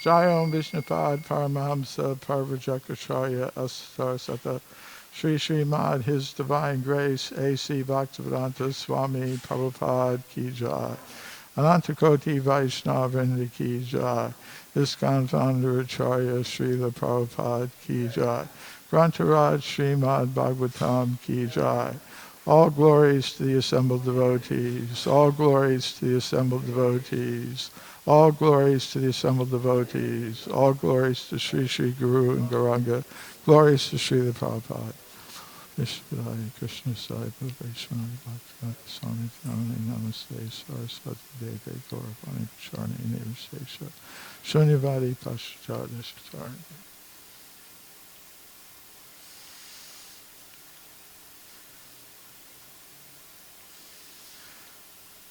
Jayom Vishnupad Paramahamsa Parvajakacharya Astar Sata Sri Srimad His Divine Grace A.C. Bhaktivedanta Swami Prabhupada Ki Jai. Anantakoti Vaishnavrinda Ki Jai. ISKCON Founder Acharya Srila Prabhupada Ki Jai. Grantaraj Srimad Bhagavatam Ki Jai. All glories to the assembled devotees. All glories to the assembled devotees. All glories to the assembled devotees. All glories to Sri Sri Guru and Gauranga. Glories to Srila Prabhupada. Vishwadaya Krishna Sai Vaishnavi Bhakti Swami Namaste Namaste Saraswati Deve Gauravani Charni Nivasesha Shunyavadi Pascharya Satarni.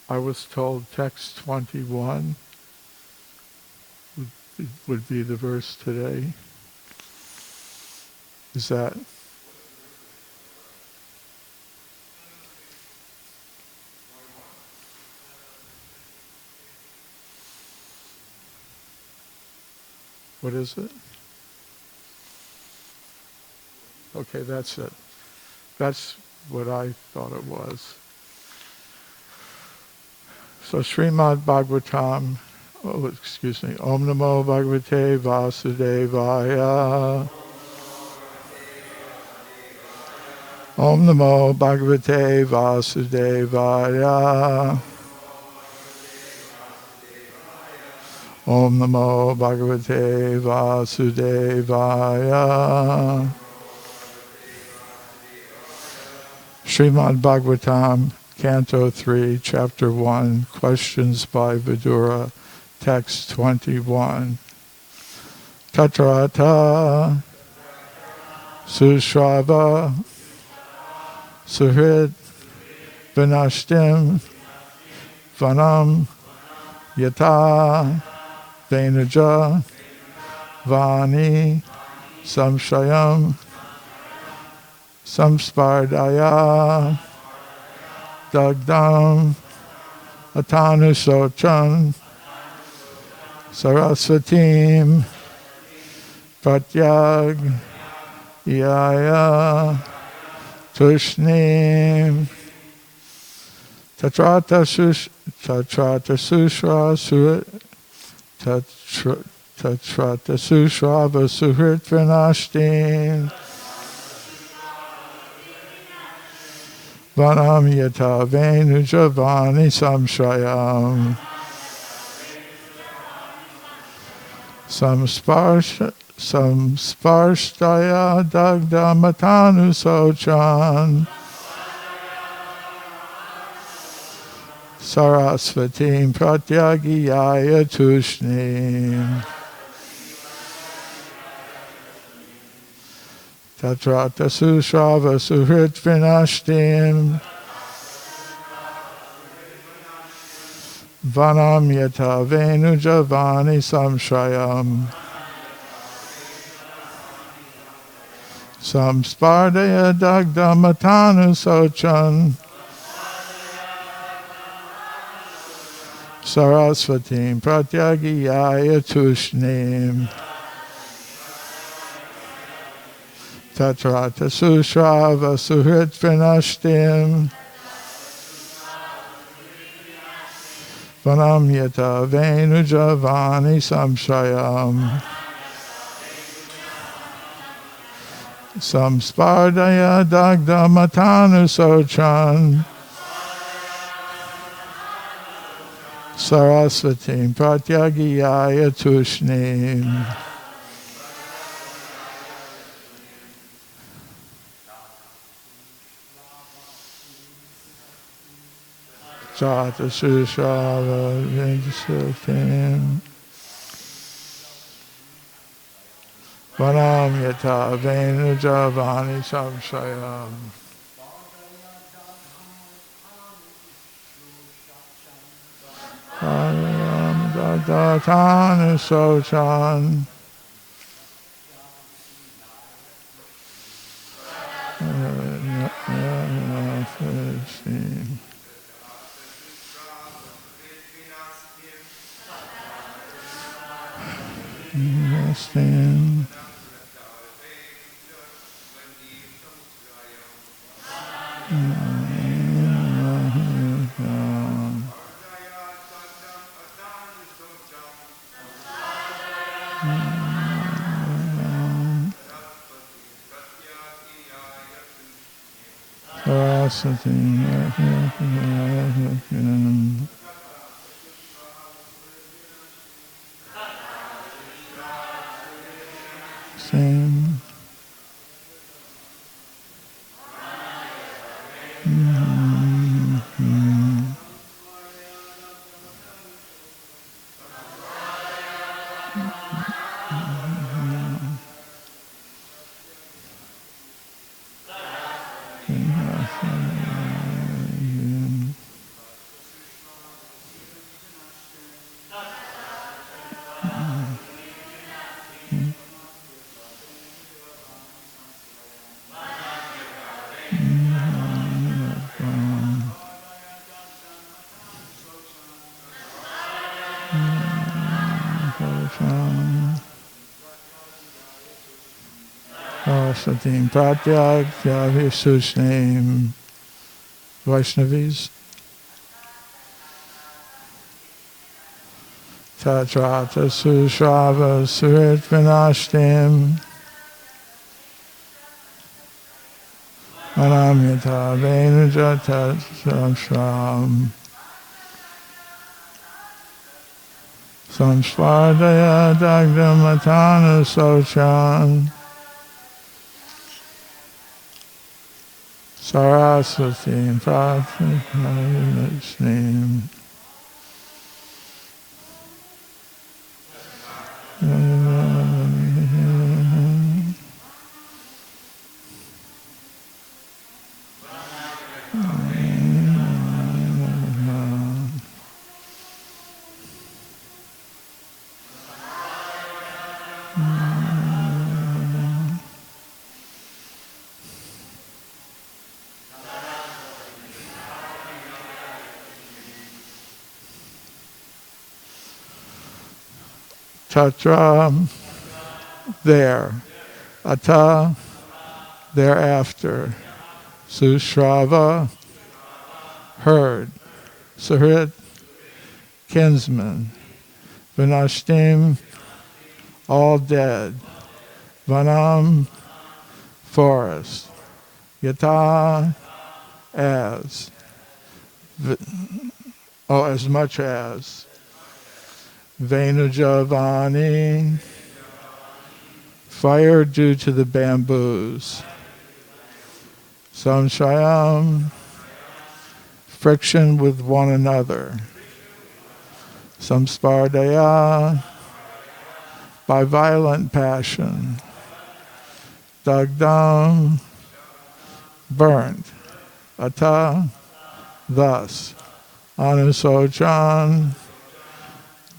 I was told text 21 would be the verse today. Is that? What is it? Okay, that's it. That's what I thought it was. So Srimad Bhagavatam, Om Namo Bhagavate Vasudevaya. Om Namo Bhagavate Vasudevaya. Om Namo Bhagavate Vasudevaya. Srimad Bhagavatam, Canto 3, Chapter 1, Questions by Vidura, Text 21. Tatrata Sushrava Suhrit Vinashtim Vanam Yata Venuja Vani Samshayam Samspardaya Dagdam Atanusochan Sarasvatim Pratyag Yaya Tushnim Tatrata Sushra Surit Tatrata Sushrava Suhrit Vinashtim Vanam Yata Venuja Vani Samshayam Samsparstaya Dagda Matanu Sochan Sarasvatim Pratyagiyaya Tushnim Tatrata Sushrava Suhrit Vinashtim Vanam Yata Venuja Vani Samshayam Samspardaya Dagda Matanu Sochan Sarasvatim Pratyagiyaya Tushnim Tatrata Sushrava Suhrit Vinashtim Vanam Yata Venuja Vani Samshayam Samspardaya Dagda Matanu Sochan Sarasvatim Pratyagiyaya Tushnim. Jata Sushrava Vinsatim Vanam Yata Venuja Vani Samshayam Vanam Dadatanu Sochan Resting. Same. Satim Pratyag Sushnaim Vaishnavis Tatrata Sushrava Surit Vinashtim Manamyata Venujata Samshram Samsvardaya Dagdamatana Sochan Saraswati and Prabhu's name. Tatra, there. Ata, thereafter. Sushrava, heard. Suhrit, kinsman. Vinashtim, all dead. Vanam, forest. Yata, as. As much as. Venujavani, fire due to the bamboos. Samshayam, friction with one another. Samspardaya, by violent passion. Dagdam, burnt. Ata, thus. Anusochan,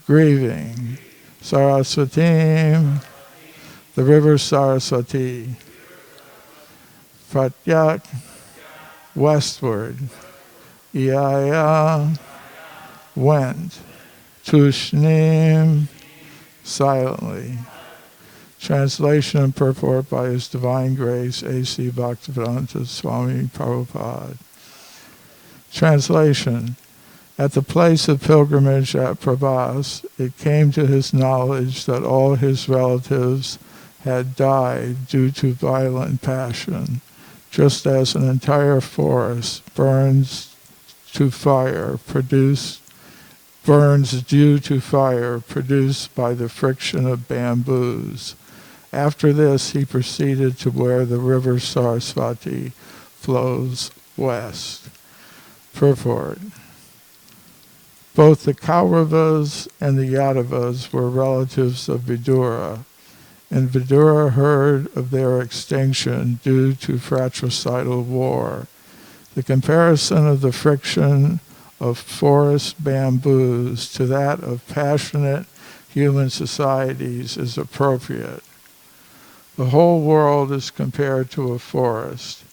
grieving. Saraswatim, the river Saraswati. Pratyak, westward. Iyaya, went. Tushnim, silently. Translation and purport by His Divine Grace, A.C. Bhaktivedanta Swami Prabhupada. Translation. At the place of pilgrimage at Prabhas, it came to his knowledge that all his relatives had died due to violent passion, just as an entire forest burns due to fire produced by the friction of bamboos. After this, he proceeded to where the river Saraswati flows west. Purport. Both the Kauravas and the Yadavas were relatives of Vidura, and Vidura heard of their extinction due to fratricidal war. The comparison of the friction of forest bamboos to that of passionate human societies is appropriate. The whole world is compared to a forest.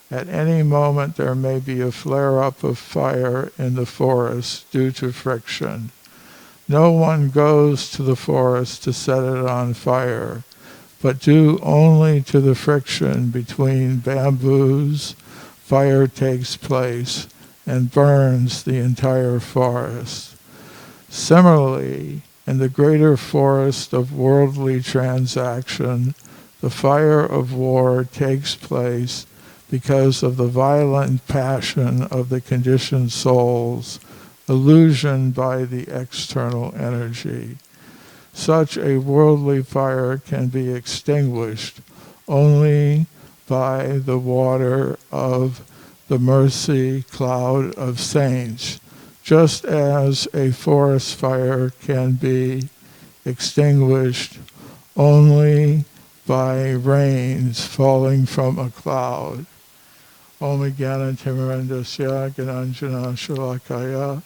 At any moment there may be a flare-up of fire in the forest due to friction. No one goes to the forest to set it on fire, but due only to the friction between bamboos, fire takes place and burns the entire forest. Similarly, in the greater forest of worldly transaction, the fire of war takes place because of the violent passion of the conditioned souls, illusioned by the external energy. Such a worldly fire can be extinguished only by the water of the mercy cloud of saints, just as a forest fire can be extinguished only by rains falling from a cloud. Om Jnana Timirandasya Gyananjana Shalakaya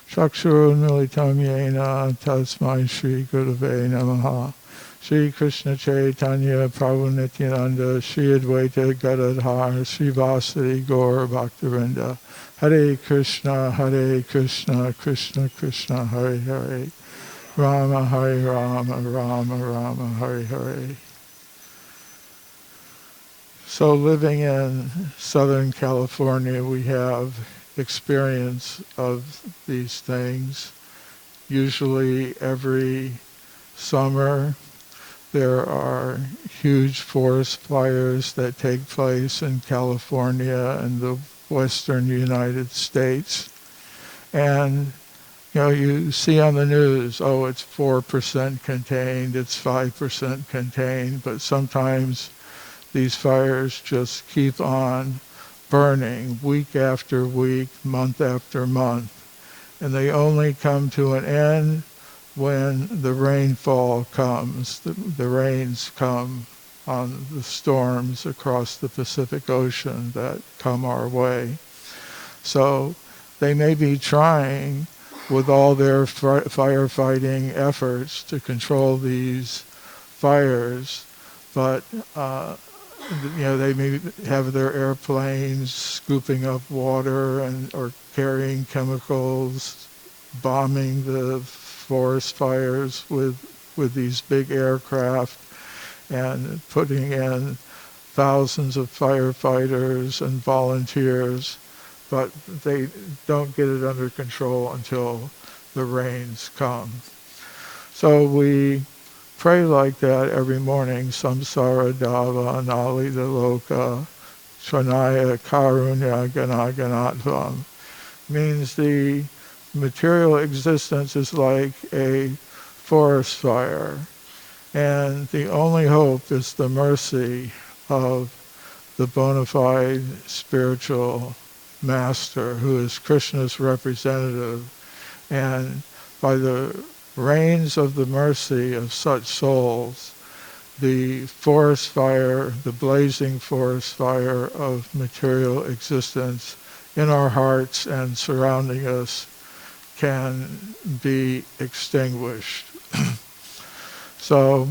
Chakshurunmilitam Yena Tasmai Shri Gurave Namaha. Shri Krishna Chaitanya Prabhu Nityananda Shri Advaita Gadadhar Shri Vasari Gaur Bhaktivinoda. Hare Krishna, Krishna Krishna, Hare Hare. Rama, Hare Rama, Rama Rama, Hare Hare. So living in Southern California, we have experience of these things. Usually every summer there are huge forest fires that take place in California and the western United States. And you see on the news, oh, it's 4% contained, it's 5% contained, but sometimes these fires just keep on burning week after week, month after month. And they only come to an end when the rainfall comes. The rains come on the storms across the Pacific Ocean that come our way. So they may be trying with all their firefighting efforts to control these fires, but they may have their airplanes scooping up water or carrying chemicals, bombing the forest fires with these big aircraft, and putting in thousands of firefighters and volunteers, but they don't get it under control until the rains come. So we pray like that every morning. Samsara Dava Nalita Loka Shanaya Karunya Ganaganatvam. Means the material existence is like a forest fire, and the only hope is the mercy of the bona fide spiritual master who is Krishna's representative, and by the rains of the mercy of such souls, the forest fire, the blazing forest fire of material existence in our hearts and surrounding us can be extinguished. So,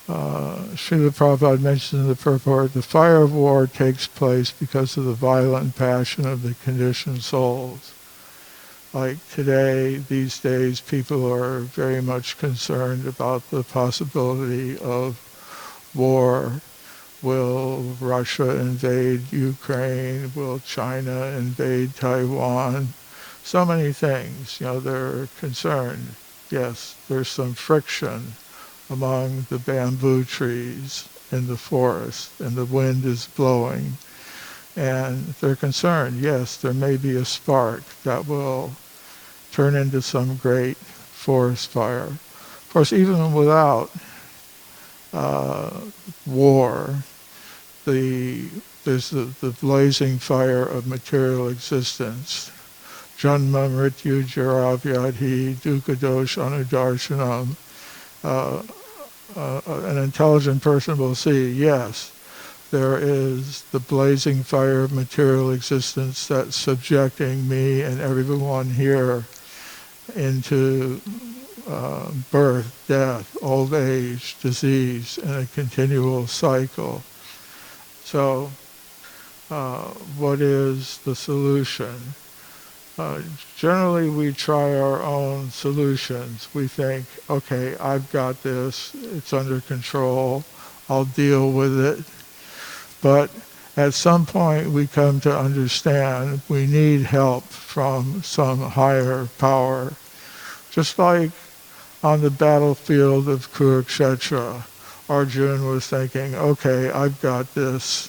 Srila Prabhupada mentioned in the purport, the fire of war takes place because of the violent passion of the conditioned souls. Like today, these days, people are very much concerned about the possibility of war. Will Russia invade Ukraine? Will China invade Taiwan? So many things, they're concerned. Yes, there's some friction among the bamboo trees in the forest, and the wind is blowing. And they're concerned, yes, there may be a spark that will turn into some great forest fire. Of course, even without war, there's the blazing fire of material existence. Janma mrityu jara vyadhi dukkhadosh anudarshanam. An intelligent person will see, yes, there is the blazing fire of material existence that's subjecting me and everyone here into birth, death, old age, disease, and a continual cycle. So what is the solution? Uh, Generally, we try our own solutions. We think, okay, I've got this, it's under control, I'll deal with it. But at some point, we come to understand we need help from some higher power. Just like on the battlefield of Kurukshetra, Arjuna was thinking, okay, I've got this.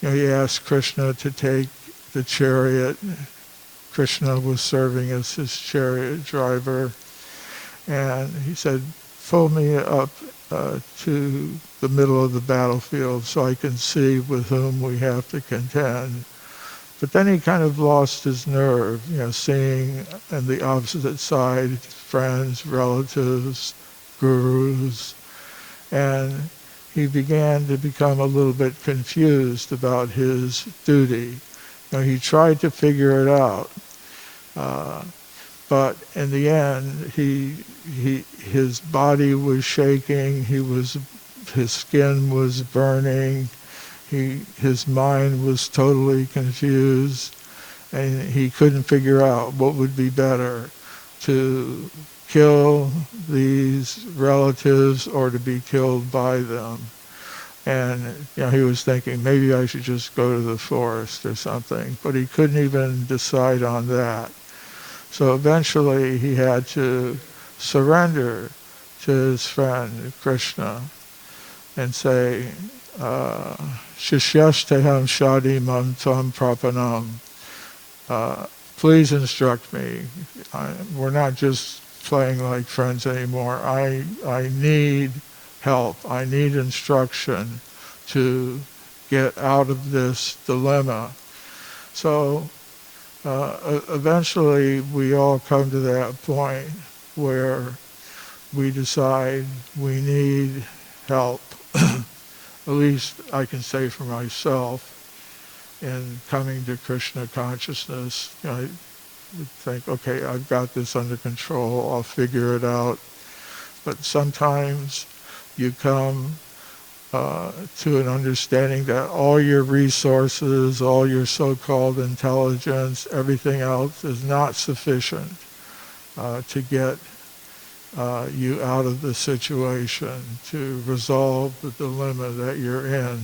He asked Krishna to take the chariot. Krishna was serving as his chariot driver. And he said, pull me up to the middle of the battlefield so I can see with whom we have to contend. But then he kind of lost his nerve, seeing on the opposite side friends, relatives, gurus, and he began to become a little bit confused about his duty. He tried to figure it out, but in the end, his body was shaking. His skin was burning. His mind was totally confused, and he couldn't figure out what would be better, to kill these relatives or to be killed by them. And he was thinking, maybe I should just go to the forest or something, but he couldn't even decide on that. So eventually he had to surrender to his friend Krishna and say, Shishyasteham shadi mam tvam prapanam. Please instruct me. We're not just playing like friends anymore. I need help. I need instruction to get out of this dilemma. So eventually we all come to that point where we decide we need help. At least I can say for myself, in coming to Krishna consciousness, I would think, okay, I've got this under control, I'll figure it out. But sometimes you come to an understanding that all your resources, all your so-called intelligence, everything else is not sufficient to get you out of the situation, to resolve the dilemma that you're in.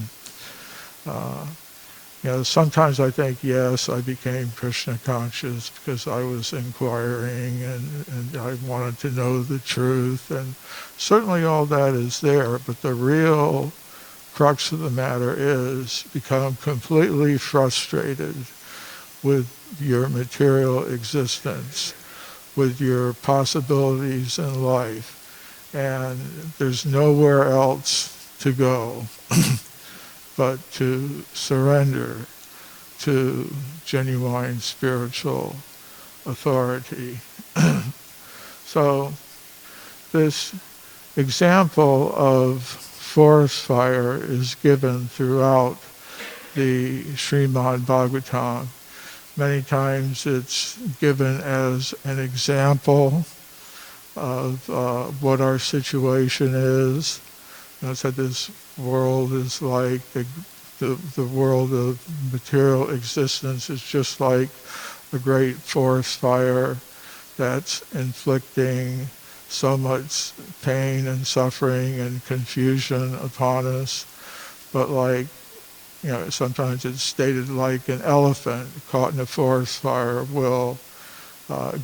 Sometimes I think, yes, I became Krishna conscious because I was inquiring and I wanted to know the truth, and certainly all that is there, but the real crux of the matter is become completely frustrated with your material existence, with your possibilities in life, and there's nowhere else to go but to surrender to genuine spiritual authority. So this example of forest fire is given throughout the Srimad Bhagavatam. Many times it's given as an example of what our situation is. I said this world is like the world of material existence is just like a great forest fire that's inflicting so much pain and suffering and confusion upon us. But sometimes it's stated like an elephant caught in a forest fire will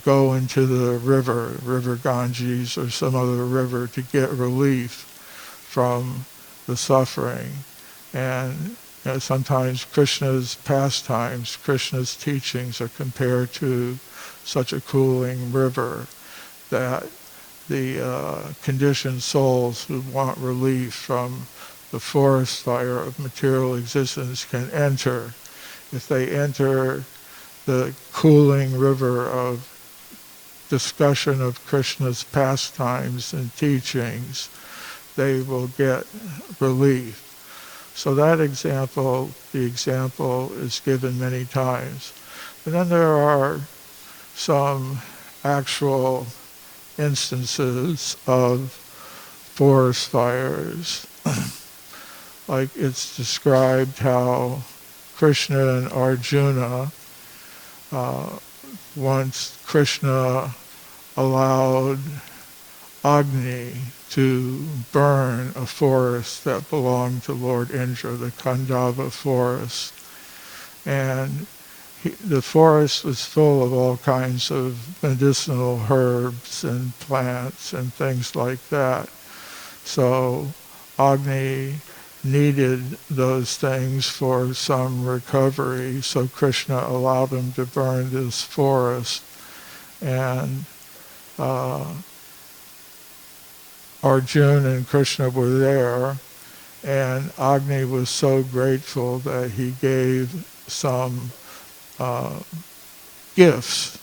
go into the river Ganges or some other river to get relief from the suffering. And sometimes Krishna's pastimes, Krishna's teachings are compared to such a cooling river that the conditioned souls who want relief from the forest fire of material existence can enter. If they enter the cooling river of discussion of Krishna's pastimes and teachings, they will get relief. So that example, the example is given many times. And then there are some actual instances of forest fires. Like it's described how Krishna and Arjuna, once Krishna allowed Agni to burn a forest that belonged to Lord Indra, the Khandava forest. And the forest was full of all kinds of medicinal herbs and plants and things like that. So Agni needed those things for some recovery, so Krishna allowed him to burn this forest. And Arjuna and Krishna were there, and Agni was so grateful that he gave some gifts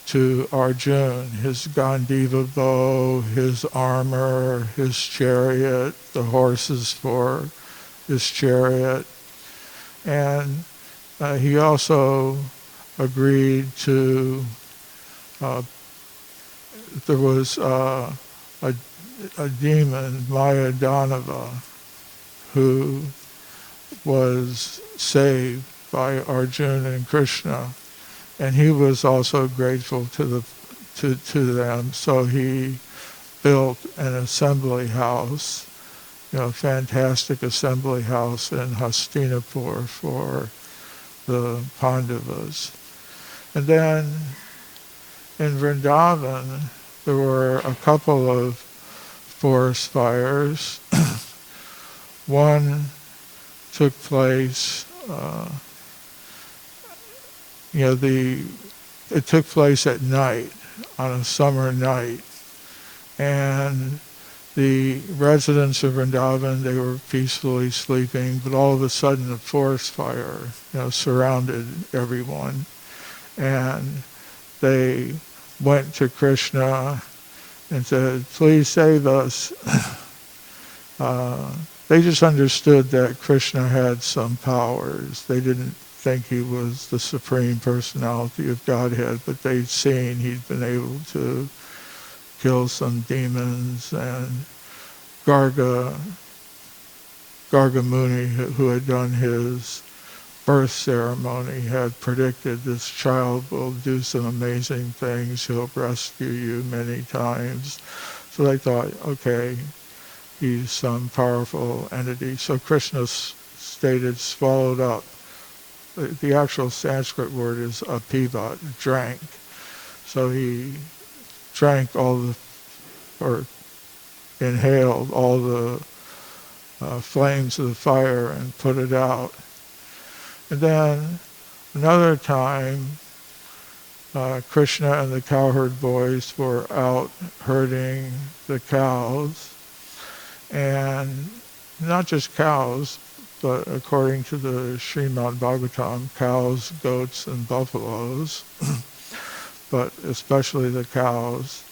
to Arjuna, his Gandiva bow, his armor, his chariot, the horses for his chariot. And he also agreed to, there was a demon, Mayadanava, who was saved by Arjuna and Krishna, and he was also grateful to them. So he built an assembly house, a fantastic assembly house in Hastinapur for the Pandavas. And then in Vrindavan, there were a couple of forest fires. One took place, it took place at night, on a summer night, and the residents of Vrindavan, they were peacefully sleeping, but all of a sudden a forest fire, surrounded everyone, and they went to Krishna and said, "Please save us." They just understood that Krishna had some powers. They didn't think he was the Supreme Personality of Godhead, but they'd seen he'd been able to kill some demons, and Garga Muni, who had done his birth ceremony, had predicted this child will do some amazing things. He'll rescue you many times. So they thought, okay, he's some powerful entity. So Krishna stated, swallowed up. The actual Sanskrit word is apivat, drank. So he drank or inhaled all the flames of the fire and put it out. And then another time, Krishna and the cowherd boys were out herding the cows, and not just cows, but according to the Srimad Bhagavatam, cows, goats, and buffaloes, but especially the cows.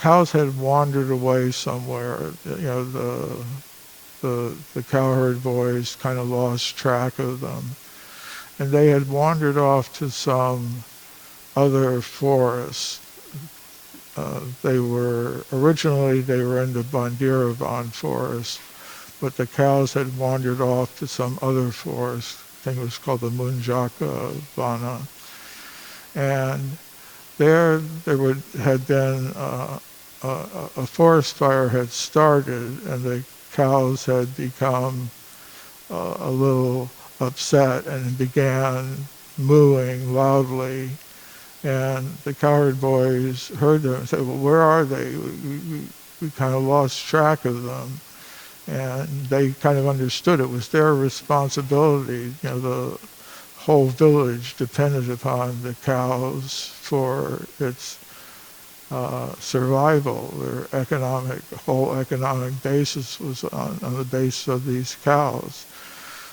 Cows had wandered away somewhere. The cowherd boys kind of lost track of them. And they had wandered off to some other forest. Originally they were in the Bandiravan forest, but the cows had wandered off to some other forest. I think it was called the Munjaka Vana. And there had been a forest fire had started, and the cows had become a little upset and began mooing loudly. And the cowherd boys heard them and said, "Well, where are they? We kind of lost track of them." And they kind of understood it was their responsibility. The whole village depended upon the cows for its survival. Their whole economic basis was on the basis of these cows.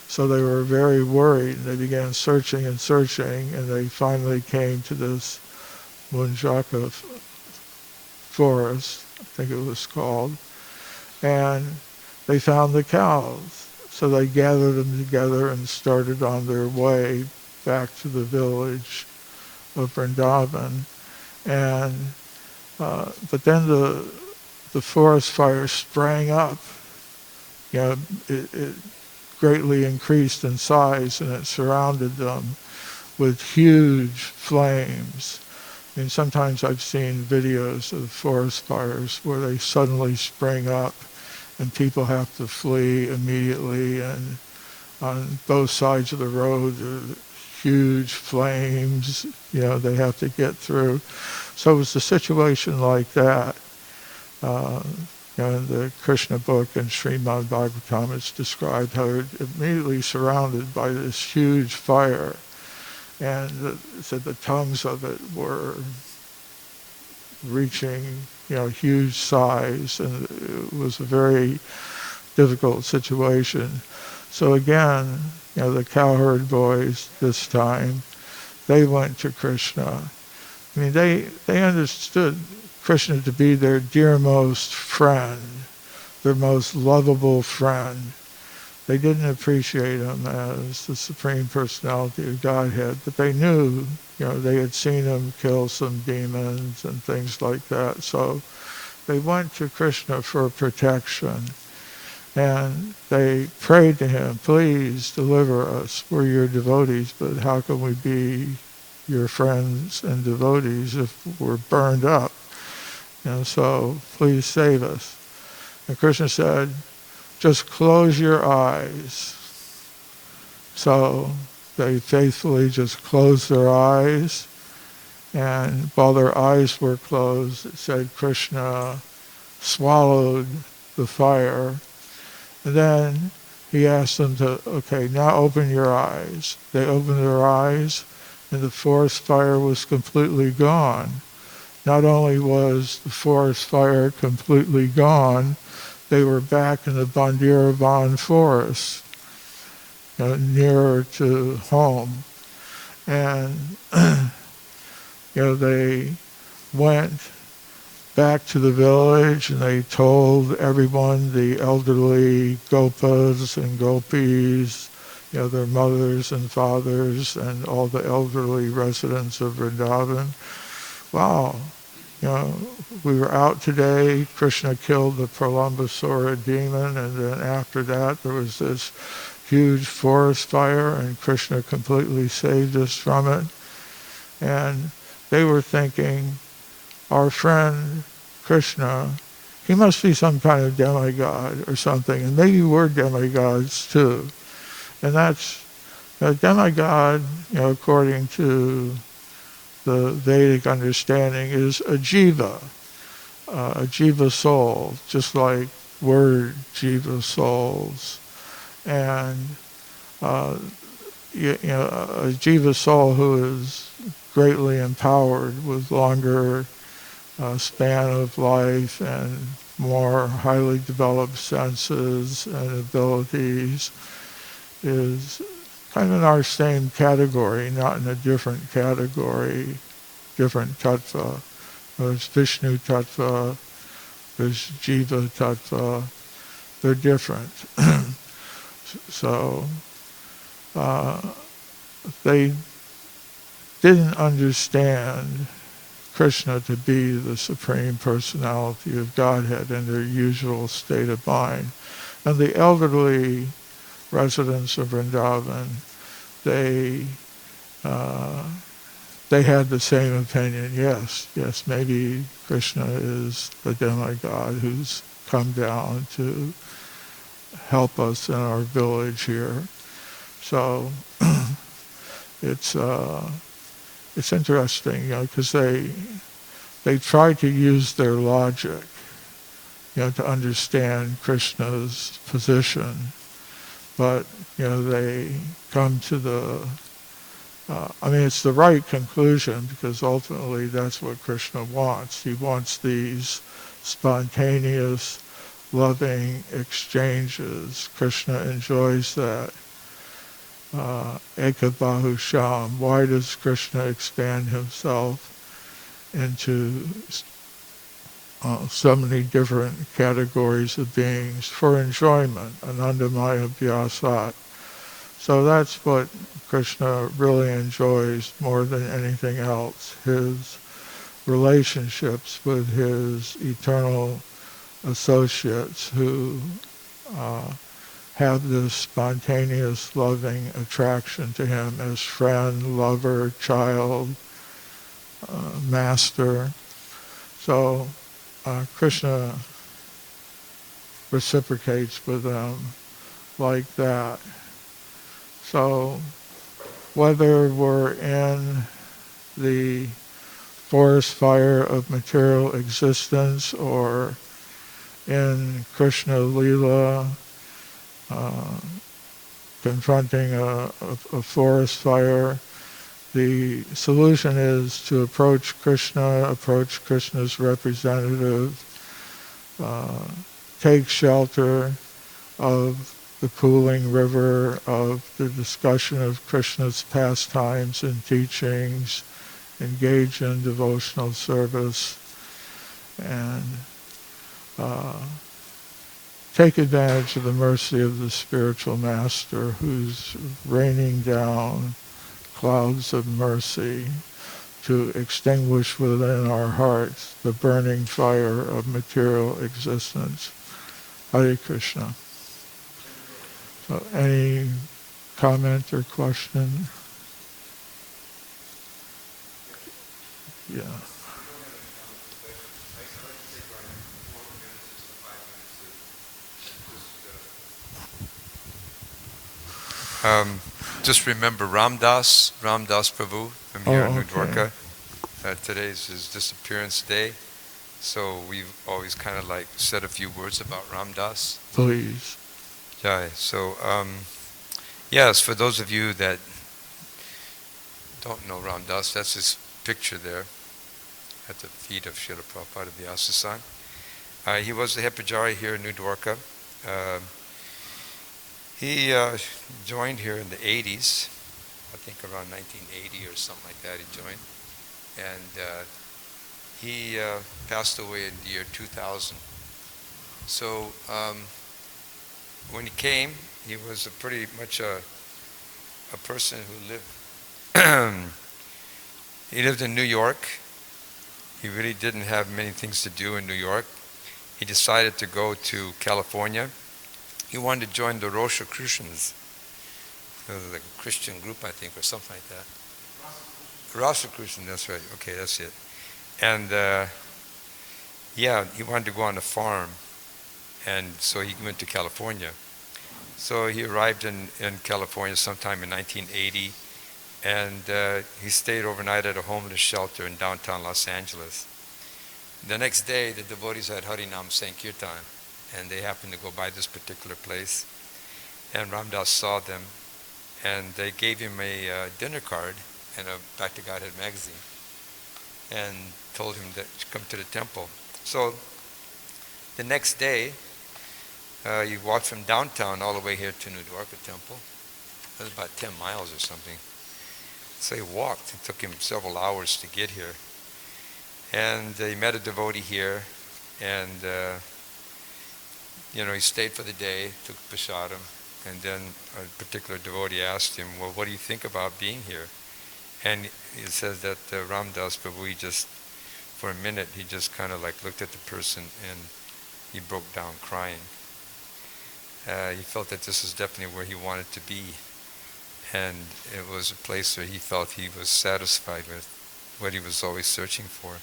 So they were very worried. They began searching, and they finally came to this Munjaka forest, I think it was called, and they found the cows. So they gathered them together and started on their way back to the village of Vrindavan. And but then the forest fire sprang up. It greatly increased in size, and it surrounded them. with huge flames. I mean, sometimes I've seen videos of forest fires where they suddenly spring up and people have to flee immediately, and on both sides of the road there are huge flames, they have to get through. So it was a situation like that. Uh, in the Krishna book and Srimad Bhagavatam, it's described how they're immediately surrounded by this huge fire, and the tongues of it were reaching, huge size, and it was a very difficult situation. So again, the cowherd boys this time, they went to Krishna. I mean, they understood Krishna to be their dearmost friend, their most lovable friend. They didn't appreciate him as the Supreme Personality of Godhead, but they knew, they had seen him kill some demons and things like that. So they went to Krishna for protection. And they prayed to him, please deliver us. We're your devotees, but how can we be your friends and devotees if we're burned up? So please save us. And Krishna said, just close your eyes. So they faithfully just closed their eyes. And while their eyes were closed, it said Krishna swallowed the fire. And then he asked them to, okay, now open your eyes. They opened their eyes, and the forest fire was completely gone. Not only was the forest fire completely gone, they were back in the Bandiravan forest, nearer to home. And, they went back to the village, and they told everyone, the elderly gopas and gopis, their mothers and fathers, and all the elderly residents of Vrindavan, wow, we were out today, Krishna killed the Pralambasura demon, and then after that there was this huge forest fire, and Krishna completely saved us from it. And they were thinking, our friend Krishna, he must be some kind of demigod or something, and maybe we're demigods too. And that's, demigod, according to the Vedic understanding, is a jiva soul, just like we're jiva souls. And a jiva soul who is greatly empowered with longer span of life and more highly developed senses and abilities is kind of in our same category, not in a different category, different tattva. There's Vishnu tattva, there's Jiva tattva, they're different. So they didn't understand Krishna to be the Supreme Personality of Godhead in their usual state of mind. And the elderly residents of Vrindavan, they had the same opinion. Yes, maybe Krishna is the demigod who's come down to help us in our village here. So it's interesting, because they try to use their logic, to understand Krishna's position, but they come to the it's the right conclusion, because ultimately that's what Krishna wants. He wants these spontaneous, loving exchanges. Krishna enjoys that. Ekabahu Sham. Why does Krishna expand himself into so many different categories of beings? For enjoyment, Anandamaya Vyasat. So that's what Krishna really enjoys more than anything else, his relationships with his eternal associates who have this spontaneous loving attraction to him as friend, lover, child, master. So Krishna reciprocates with them like that. So whether we're in the forest fire of material existence or in Krishna Leela, confronting a forest fire, the solution is to approach Krishna, approach Krishna's representative, take shelter of the cooling river, of the discussion of Krishna's pastimes and teachings, engage in devotional service, and take advantage of the mercy of the spiritual master who's raining down clouds of mercy to extinguish within our hearts the burning fire of material existence. Hare Krishna. So any comment or question? Yeah. Just remember Ramdas Prabhu from here in New Okay. Dwarka. Today's his disappearance day, so we've always kind of like said a few words about Ramdas. Please. Yeah. So yes, for those of you that don't know Ramdas, that's his picture there at the feet of Srila Prabhupada of the Asasan. He was the head pujari here in New Dwarka. He joined here in the 80s, I think around 1980 or something like that he joined. And he passed away in the year 2000. So when he came, he was pretty much a person who lived, he lived in New York. He really didn't have many things to do in New York. He decided to go to California. He wanted to join the Rosicrucians. It was like a Christian group, I think, or something like that. Rosicrucian, that's right. Okay, that's it. And yeah, he wanted to go on a farm. And so he went to California. So he arrived in California sometime in 1980. And he stayed overnight at a homeless shelter in downtown Los Angeles. The next day, the devotees had Harinam Sankirtan. And they happened to go by this particular place. And Ramdas saw them, and they gave him a dinner card and a Back to Godhead magazine, and told him to come to the temple. So the next day, he walked from downtown all the way here to New Dwarka Temple. It was about 10 miles or something. So he walked. It took him several hours to get here. And he met a devotee here, and he stayed for the day, took prasadam, and then a particular devotee asked him, well, what do you think about being here? And he says that Ramdas Prabhu, he just, for a minute, he just kind of like looked at the person and he broke down crying. He felt that this was definitely where he wanted to be, and it was a place where he felt he was satisfied with what he was always searching for.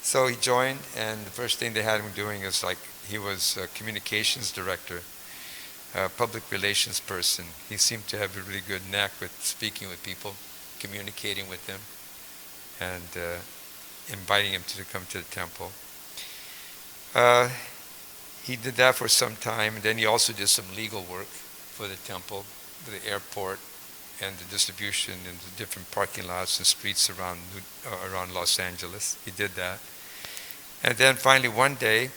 So he joined, and the first thing they had him doing is like, he was a communications director, a public relations person. He seemed to have a really good knack with speaking with people, communicating with them, and inviting them to come to the temple. He did that for some time, and then he also did some legal work for the temple, for the airport, and the distribution in the different parking lots and streets around Los Angeles. He did that. And then finally one day,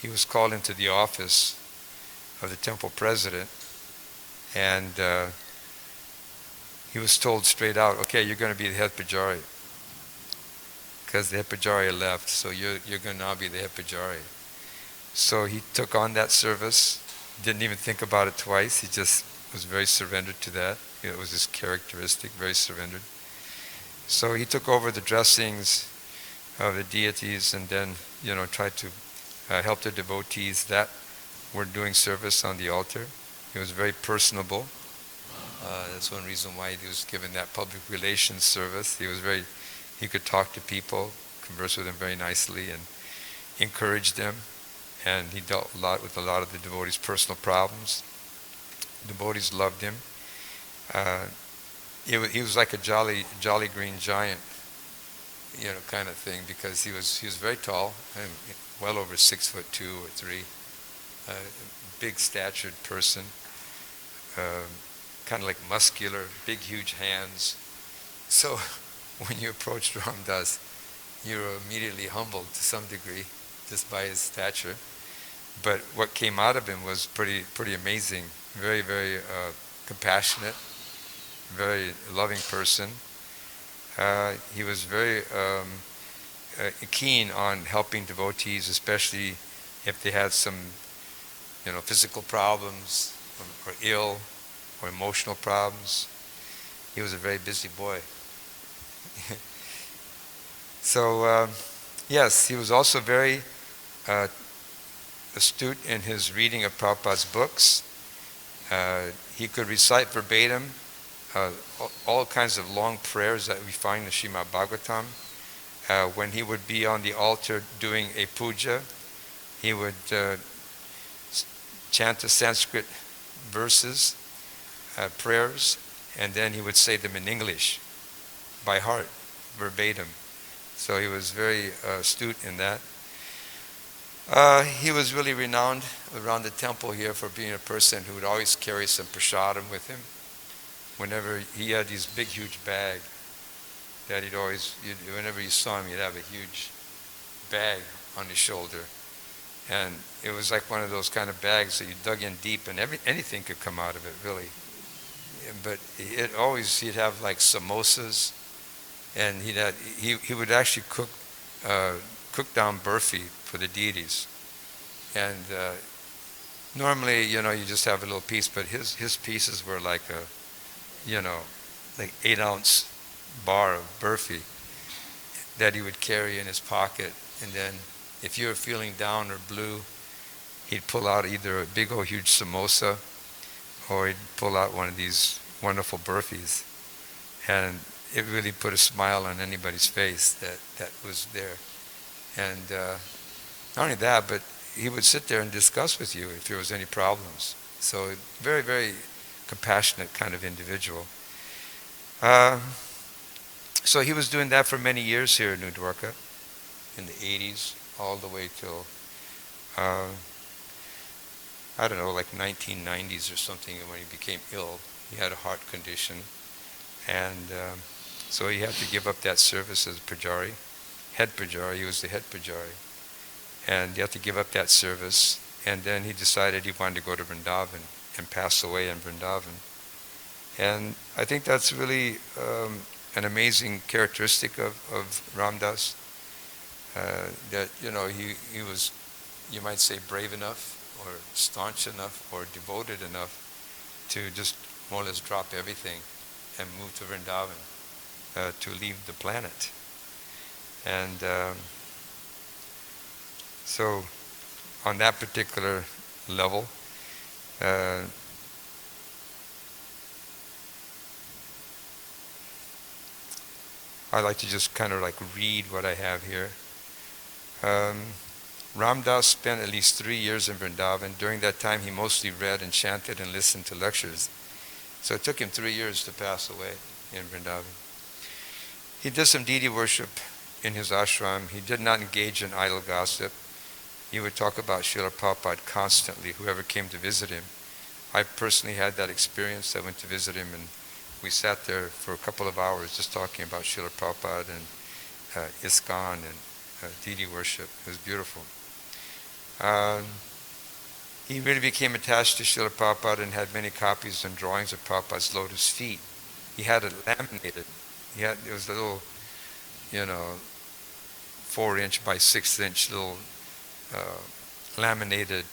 he was called into the office of the temple president, and he was told straight out, okay, you're going to be the head pujari, because the head pujari left, so you're going to now be the head pujari. So he took on that service, didn't even think about it twice. He just was very surrendered to that. It was his characteristic, very surrendered. So he took over the dressings of the deities, and then tried to help the devotees that were doing service on the altar. He was very personable. That's one reason why he was given that public relations service. He could talk to people, converse with them very nicely, and encourage them. And he dealt a lot with a lot of the devotees' personal problems. Devotees loved him. He was like a jolly green giant, kind of thing, because he was very tall, and well over 6'2" or 3", big statured person, kind of like muscular, big huge hands. So when you approached Ram Dass, you were immediately humbled to some degree just by his stature. But what came out of him was pretty amazing. Very, very compassionate, very loving person. He was very keen on helping devotees, especially if they had some, physical problems or ill or emotional problems. He was a very busy boy. So, yes, he was also very astute in his reading of Prabhupada's books. He could recite verbatim all kinds of long prayers that we find in the Srimad Bhagavatam. When he would be on the altar doing a puja, he would chant the Sanskrit verses, prayers, and then he would say them in English, by heart, verbatim. So he was very astute in that. He was really renowned around the temple here for being a person who would always carry some prasadam with him. Whenever he had this big, huge bag that whenever you saw him, you'd have a huge bag on his shoulder. And it was like one of those kind of bags that you dug in deep and anything could come out of it, really. But he'd have like samosas, and he would actually cook down burfi for the deities. And normally, you just have a little piece, but his pieces were like like 8-ounce bar of burfi that he would carry in his pocket. And then if you were feeling down or blue, he'd pull out either a big old huge samosa or he'd pull out one of these wonderful burfis. And it really put a smile on anybody's face that was there. And not only that, but he would sit there and discuss with you if there was any problems. So very, very compassionate kind of individual. So he was doing that for many years here in New Dwarka, in the 80s, all the way till, like 1990s or something, when he became ill. He had a heart condition, and so he had to give up that service as Pujari, head Pujari. He was the head Pujari. And he had to give up that service, and then he decided he wanted to go to Vrindavan and pass away in Vrindavan. And I think that's really an amazing characteristic of Ram Dass, that he was, you might say, brave enough or staunch enough or devoted enough to just more or less drop everything and move to Vrindavan, to leave the planet. And so on that particular level, I like to just kind of like read what I have here. Ram Dass spent at least 3 years in Vrindavan. During that time, he mostly read and chanted and listened to lectures. So it took him 3 years to pass away in Vrindavan. He did some deity worship in his ashram. He did not engage in idle gossip. He would talk about Srila Prabhupada constantly, whoever came to visit him. I personally had that experience. I went to visit him, and we sat there for a couple of hours just talking about Srila Prabhupada and ISKCON and deity worship. It was beautiful. He really became attached to Srila Prabhupada and had many copies and drawings of Prabhupada's lotus feet. He had it laminated. It was a little, 4-inch by 6-inch little laminated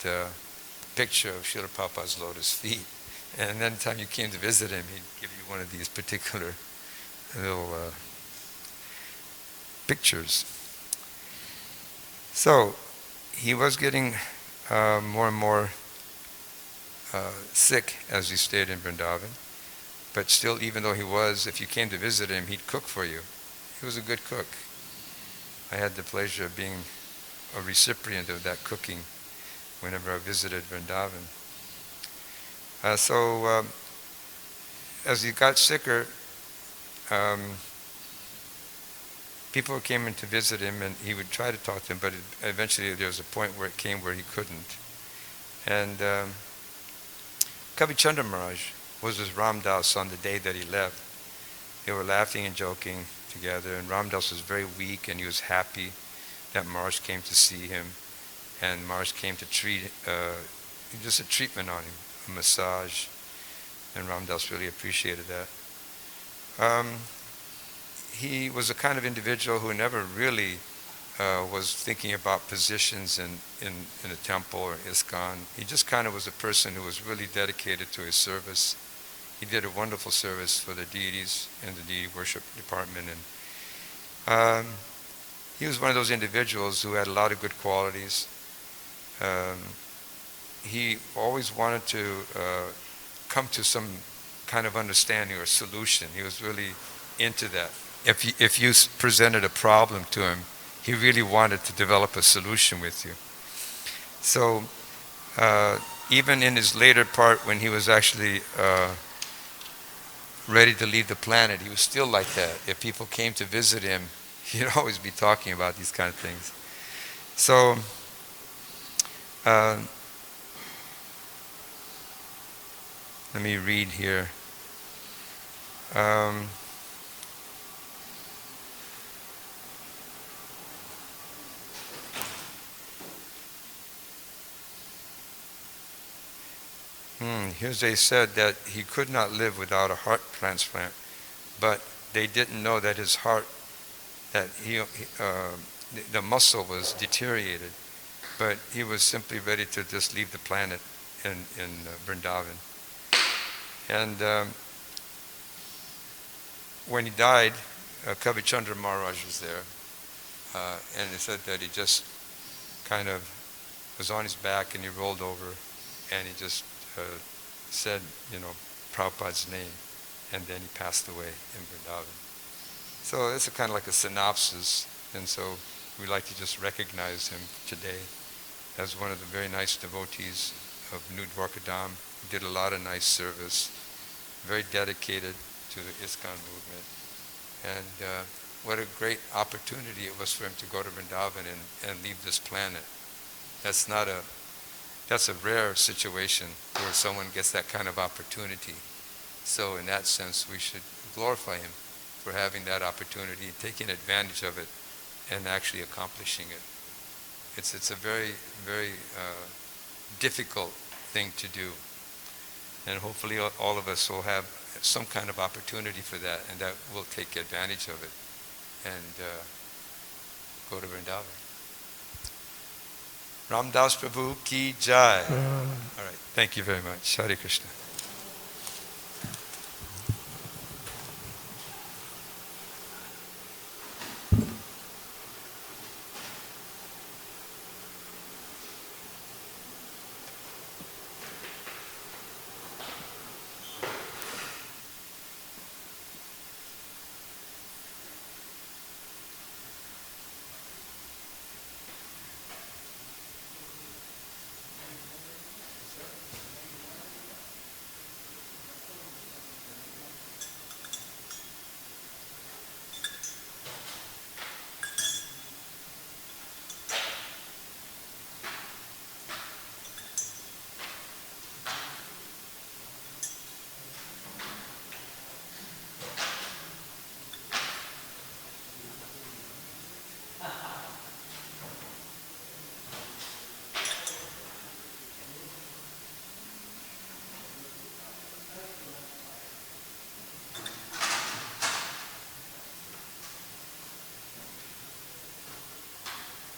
picture of Srila Prabhupada's lotus feet. And then time you came to visit him, he'd give you one of these particular little pictures. So he was getting more and more sick as he stayed in Vrindavan. But still, even though he was, if you came to visit him, he'd cook for you. He was a good cook. I had the pleasure of being a recipient of that cooking whenever I visited Vrindavan. So as he got sicker, people came in to visit him, and he would try to talk to them, but eventually there was a point where it came where he couldn't. And Kavi Chandra Maharaj was with Ram Das on the day that he left. They were laughing and joking together, and Ram Das was very weak, and he was happy that Maharaj came to see him, and Maharaj came to treat, just a treatment on him, a massage, and Ram Das really appreciated that. He was a kind of individual who never really was thinking about positions in a temple or ISKCON. He just kind of was a person who was really dedicated to his service. He did a wonderful service for the deities in the deity worship department, and he was one of those individuals who had a lot of good qualities. He always wanted to come to some kind of understanding or solution. He was really into that. If you presented a problem to him, he really wanted to develop a solution with you. So even in his later part, when he was actually ready to leave the planet, he was still like that. If people came to visit him, he'd always be talking about these kind of things. So let me read here. Here's they said that he could not live without a heart transplant, but they didn't know that his heart, that the muscle was deteriorated, but he was simply ready to just leave the planet in Vrindavan. And when he died, Kavi Chandra Maharaj was there, and it said that he just kind of was on his back and he rolled over and he just said, Prabhupada's name, and then he passed away in Vrindavan. So it's a kind of like a synopsis, and so we like to just recognize him today as one of the very nice devotees of New Dwarkadam. He did a lot of nice service, very dedicated to the ISKCON movement, and what a great opportunity it was for him to go to Vrindavan and leave this planet. That's a rare situation where someone gets that kind of opportunity. So in that sense, we should glorify him for having that opportunity, taking advantage of it, and actually accomplishing it. It's a very, very difficult thing to do. And hopefully all of us will have some kind of opportunity for that, and that we'll take advantage of it and go to Vrindavan. Ram Das Prabhu ki jai. All right, thank you very much. Hare Krishna.